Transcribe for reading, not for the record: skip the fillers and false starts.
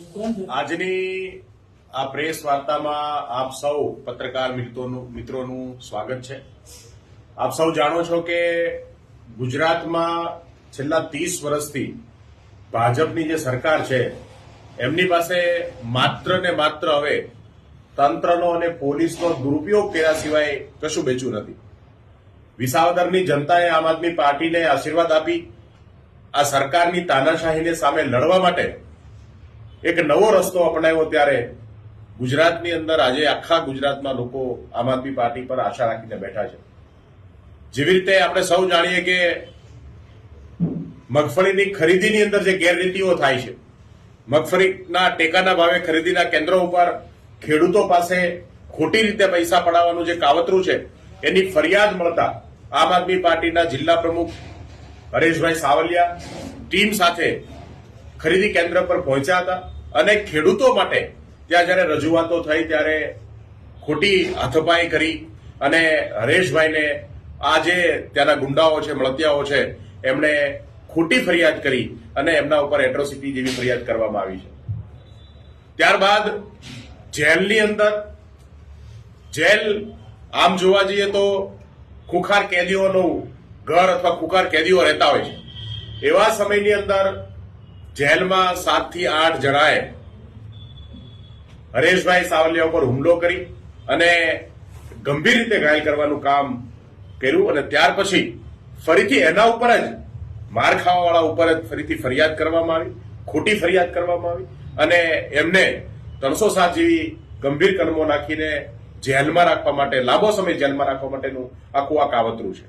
આજની આ પ્રેસ વાર્તામાં આપ સૌ પત્રકાર મિત્રોનું સ્વાગત છે। આપ સૌ જાણો છો કે ગુજરાતમાં છેલ્લા 30 વર્ષથી ભાજપની જે સરકાર છે એમની પાસે માત્ર ને માત્ર હવે તંત્રનો અને પોલીસનો દુરુપયોગ કર્યા સિવાય કશું બેચ્યું નથી। વિસાવદરની જનતાએ આમ આદમી પાર્ટીને આશીર્વાદ આપી આ સરકારની તાનાશાહીને સામે લડવા માટે એક નવો રસ્તો અપનાવ્યો ત્યારે ગુજરાતની અંદર આજે આખા ગુજરાતમાં લોકો આમ આદમી પાર્ટી પર આશા રાખીને બેઠા છે। જેવી રીતે આપણે સૌ જાણીએ કે મગફળીની ખરીદીની અંદર જે ગેરરીતિઓ થાય છે, મગફળીના ટેકાના ભાવે ખરીદીના કેન્દ્રો ઉપર ખેડૂતો પાસે ખોટી રીતે પૈસા પડાવવાનું જે કાવતરું છે એની ફરિયાદ મળતા આમ આદમી પાર્ટીના જિલ્લા પ્રમુખ હરેશભાઈ સાવલિયા ટીમ સાથે ખરીદી કેન્દ્ર પર પહોંચ્યા હતા અને ખેડૂતો માટે ત્યાં જયારે રજૂઆતો થઈ ત્યારે ખોટી હાથપાઈ કરી અને હરેશભાઈને આ જે ત્યાંના ગુંડાઓ છે, મળતિયાઓ છે, એમણે ખોટી ફરિયાદ કરી અને એમના ઉપર એટ્રોસિટી જેવી ફરિયાદ કરવામાં આવી છે। ત્યારબાદ જેલની અંદર જેલ આમ જોવા જઈએ તો ખુખાર કેદીઓનું ઘર અથવા ખુખાર કેદીઓ રહેતા હોય છે, એવા સમયની અંદર જેલમાં 7 થી 8 જણાએ હરેશભાઈ સાવલિયા ઉપર હુમલો કરી અને ગંભીર રીતે ઘાયલ કરવાનું કામ કર્યું અને ત્યાર પછી ફરીથી એના ઉપર જ માર ખાવાવાળા ઉપર જ ફરીથી ફરિયાદ કરવામાં આવી, ખોટી ફરિયાદ કરવામાં આવી અને એમને 307 જેવી ગંભીર કલમો નાખીને જેલમાં રાખવા માટે, લાંબો સમય જેલમાં રાખવા માટેનું આખું આ કાવતરું છે।